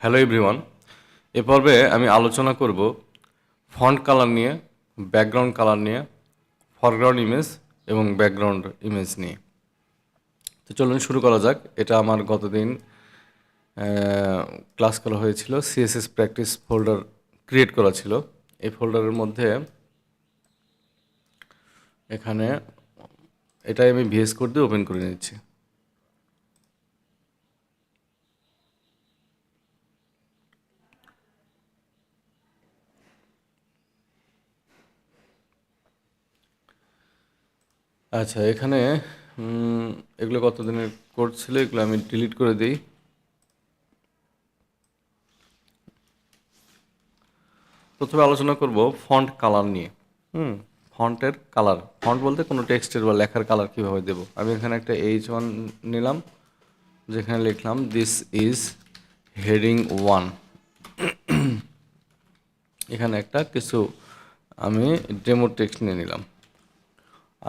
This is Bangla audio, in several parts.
Hello everyone. এ পর্বে আমি আলোচনা করব ফন্ট কালার নিয়ে, ব্যাকগ্রাউন্ড কালার নিয়ে, ফরগ্রাউন্ড ইমেজ এবং ব্যাকগ্রাউন্ড ইমেজ নিয়ে। তো চলুন শুরু করা যাক। এটা আমার গতদিন ক্লাস করা হয়েছিল, সিএসএস প্র্যাকটিস ফোল্ডার ক্রিয়েট করা ছিল। এই ফোল্ডারের মধ্যে এখানে এটাই আমি ভিএস কোড দিয়ে ওপেন করে নিচ্ছি। আচ্ছা, এখানে এগুলো কতদিনের কোড ছিল, এগুলো আমি ডিলিট করে দিই। প্রথমে আলোচনা করব ফন্ট কালার নিয়ে। ফন্টের কালার, ফন্ট বলতে কোনো টেক্সটের বা লেখার কালার কীভাবে দেব। আমি এখানে একটা H1 নিলাম, যেখানে লিখলাম দিস ইজ হেডিং 1। এখানে একটা কিছু আমি ডেমো টেক্সট নিয়ে নিলাম।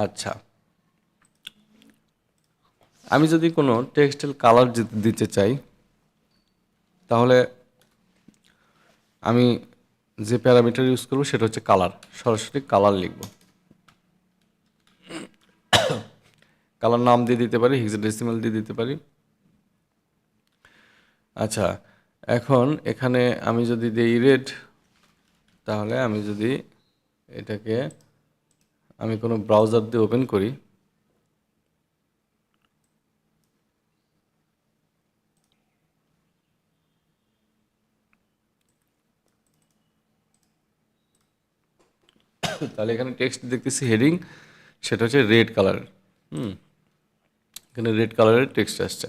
আচ্ছা, আমি যদি কোনো টেক্সটের কালার দিতে চাই, তাহলে আমি যে প্যারামিটার ইউজ করব সেটা হচ্ছে কালার। সরাসরি কালার লিখব। কালার নাম দিয়ে দিতে পারি, হেক্সাডেসিমাল দিয়ে দিতে পারি। আচ্ছা, এখন এখানে আমি যদি দিই রেড, তাহলে আমি যদি এটাকে আমি কোনো ব্রাউজার দিয়ে ওপেন করি, তাহলে এখানে টেক্সট দেখতেছি হেডিং, সেটা হচ্ছে রেড কালারের। এখানে রেড কালারের টেক্সট আসছে।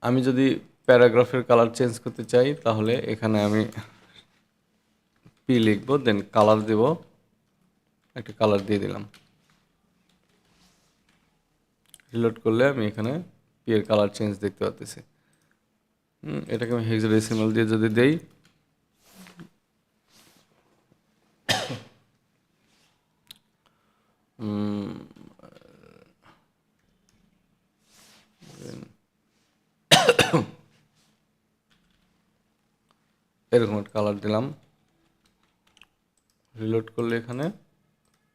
আমি যদি প্যারাগ্রাফের কালার চেঞ্জ করতে চাই, তাহলে এখানে আমি পি লিখব, দেন কালার দেব, একটা কালার দিয়ে দিলাম। রিলোড করলে আমি এখানে পি এর কালার চেঞ্জ দেখতে পাচ্ছি। এটাকে আমি হেক্সাডেসিমাল দিয়ে যদি দেই, এরকম একটা কালার দিলাম। রিলোড করলে এখানে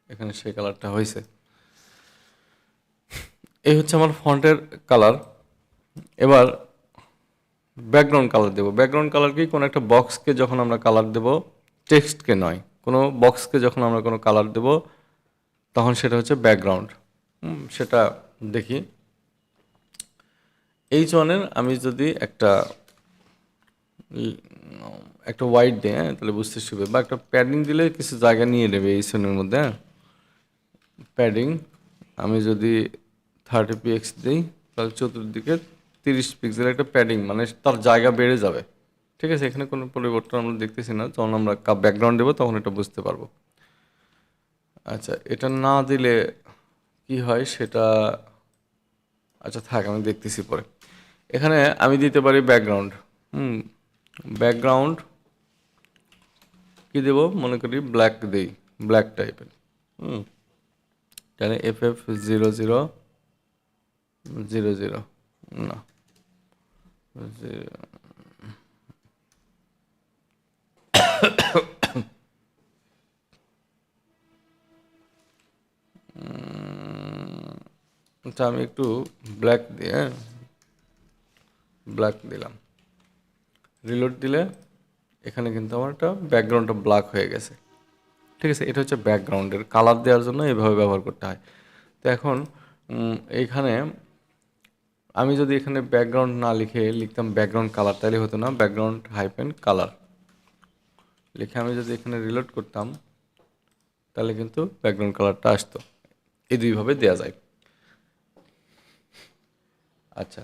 এখানে সেই কালারটা হয়েছে। এই হচ্ছে আমার ফন্টের কালার। এবার ব্যাকগ্রাউন্ড কালার দেব। ব্যাকগ্রাউন্ড কালার কি, কোনো একটা বক্সকে যখন আমরা কালার দেব, টেক্সটকে নয়, কোনো বক্সকে যখন আমরা কোনো কালার দেব, তখন সেটা হচ্ছে ব্যাকগ্রাউন্ড। সেটা দেখি। H1-এর আমি যদি একটা একটা হোয়াইট দিই, তাহলে বুঝতে সুবিধা, বা একটা প্যাডিং দিলে কিছু জায়গা নিয়ে নেবে H1-এর মধ্যে। প্যাডিং আমি যদি 30px দিই, তাহলে চতুর্দিকে 30 পিক্সেল একটা প্যাডিং, মানে তার জায়গা বেড়ে যাবে। ঠিক আছে, এখানে কোনো পরিবর্তন আমরা দেখতেছি না। যখন আমরা ব্যাকগ্রাউন্ড দেবো তখন এটা বুঝতে পারবো। আচ্ছা, এটা না দিলে কি হয় সেটা, আচ্ছা থাক, আমি দেখতেছি পরে। এখানে আমি দিতে পারি ব্যাকগ্রাউন্ড। ব্যাকগ্রাউন্ড কি দেব, মনে করি ব্ল্যাক দিই, ব্ল্যাক টাইপের। তাহলে FF0000, না, আচ্ছা আমি একটু ব্ল্যাক দিই, ব্ল্যাক দিলাম। রিলোড দিলে এখানে কিন্তু আমার একটা ব্যাকগ্রাউন্ডটা ব্ল্যাক হয়ে গেছে। ঠিক আছে, এটা হচ্ছে ব্যাকগ্রাউন্ডের কালার দেওয়ার জন্য এভাবে ব্যবহার করতে হয়। তো এখন এইখানে আমি যদি এখানে ব্যাকগ্রাউন্ড না লিখে লিখতাম ব্যাকগ্রাউন্ড কালার, তাহলে হতো না, ব্যাকগ্রাউন্ড হাইপেন কালার লিখে আমি যদি এখানে রিলোড করতাম, তাহলে কিন্তু ব্যাকগ্রাউন্ড কালারটা আসতো। এই দুইভাবে দেওয়া যায়। আচ্ছা,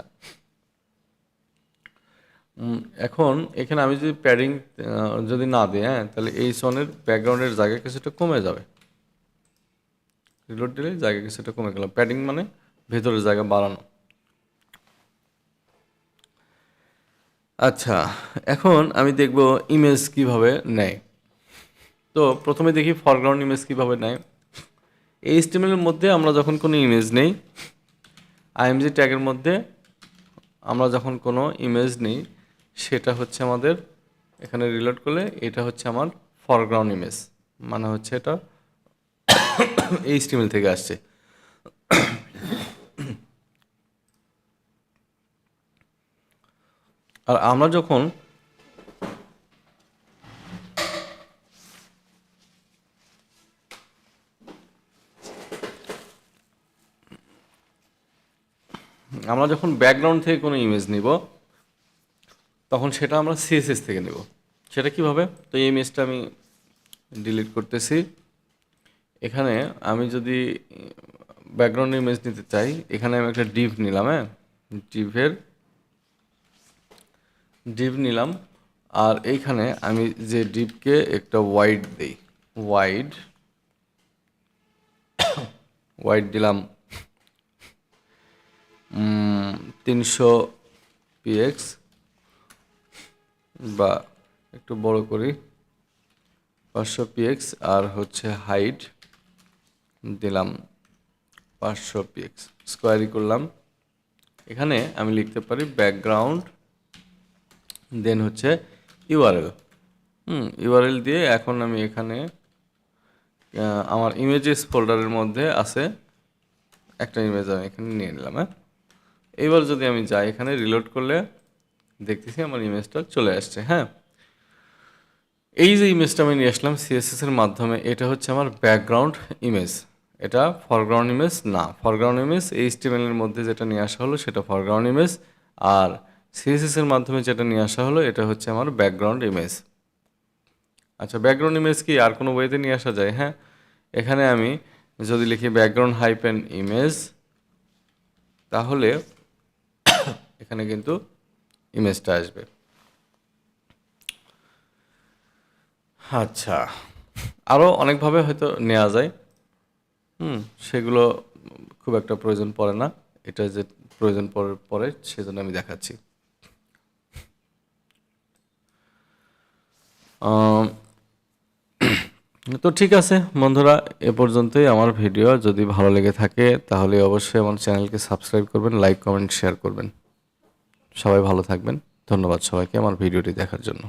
এখন এখানে আমি যদি প্যাডিং যদি না দিই, তাহলে এই সনের ব্যাকগ্রাউন্ডের জায়গা কিছুটা কমে যাবে। রিলোড দিলে জায়গা কিছুটা কমে গেল। প্যাডিং মানে ভেতরের জায়গা বাড়ানো। আচ্ছা, এখন আমি দেখব ইমেজ কিভাবে নেয়। তো প্রথমে দেখি ফরগ্রাউন্ড ইমেজ কিভাবে নেয়। HTML এর মধ্যে আমরা যখন কোনো ইমেজ নেই, IMG ট্যাগের মধ্যে আমরা যখন কোনো ইমেজ নিই, সেটা হচ্ছে আমাদের এখানে রিলোড করলে এটা হচ্ছে আমার ফরগ্রাউন্ড ইমেজ, মানে হচ্ছে এটা এইচটিএমএল থেকে আসছে। আর আমরা যখন ব্যাকগ্রাউন্ড থেকে কোনো ইমেজ নিব, তখন সেটা আমরা সিএসএস থেকে নেব। সেটা কিভাবে? তো এই ইমেজটা আমি ডিলিট করতেছি। এখানে আমি যদি ব্যাকগ্রাউন্ড ইমেজ নিতে চাই, এখানে আমি একটা ডিভ নিলাম, হ্যাঁ, ডিভ নিলাম। আর এইখানে আমি যে ডিভকে একটা ওয়াইড দিই, ওয়াইড দিলাম 300 px, বা একটু বড় করি 500 px, আর হচ্ছে হাইট দিলাম 500 px, স্কোয়ারি করলাম। এখানে আমি লিখতে পারি ব্যাকগ্রাউন্ড, দেন হচ্ছে ইউআরএল, ইউআরএল দিয়ে এখন আমি এখানে আমার ইমেজেস ফোল্ডারের মধ্যে আছে একটা ইমেজ, আমি এখানে নিয়ে নিলাম। হ্যাঁ, এবার যদি আমি যাই এখানে রিলোড করলে দেখতেছি আমার ইমেজটা চলে আসছে। হ্যাঁ, এই যে ইমেজটা আমি নিয়ে আসলাম সিএসএস এর মাধ্যমে, এটা হচ্ছে আমার ব্যাকগ্রাউন্ড ইমেজ, এটা ফরগ্রাউন্ড ইমেজ না। ফরগ্রাউন্ড ইমেজ এইচটিএমএল এর মধ্যে যেটা নিয়ে আসা হলো সেটা ফরগ্রাউন্ড ইমেজ, আর সিএসএস এর মাধ্যমে যেটা নিয়ে আসা হলো এটা হচ্ছে আমার ব্যাকগ্রাউন্ড ইমেজ। আচ্ছা, ব্যাকগ্রাউন্ড ইমেজ কি আর কোনো ওয়েতে নিয়ে আসা যায়? হ্যাঁ, এখানে আমি যদি লিখি ব্যাকগ্রাউন্ড হাইপেন ইমেজ, তাহলে এখানে কিন্তু ইমেজটা আসবে। আচ্ছা, আরও অনেকভাবে হয়তো নেওয়া যায়, সেগুলো খুব একটা প্রয়োজন পড়ে না। এটা যে প্রয়োজন পড়ে সেজন্য আমি দেখাচ্ছি। আম, তো ঠিক আছে বন্ধুরা, এ পর্যন্তই আমার ভিডিও। যদি ভালো লেগে থাকে তাহলে অবশ্যই আমার চ্যানেলকে সাবস্ক্রাইব করবেন, লাইক কমেন্ট শেয়ার করবেন। সবাই ভালো থাকবেন। ধন্যবাদ সবাইকে আমার ভিডিওটি দেখার জন্য।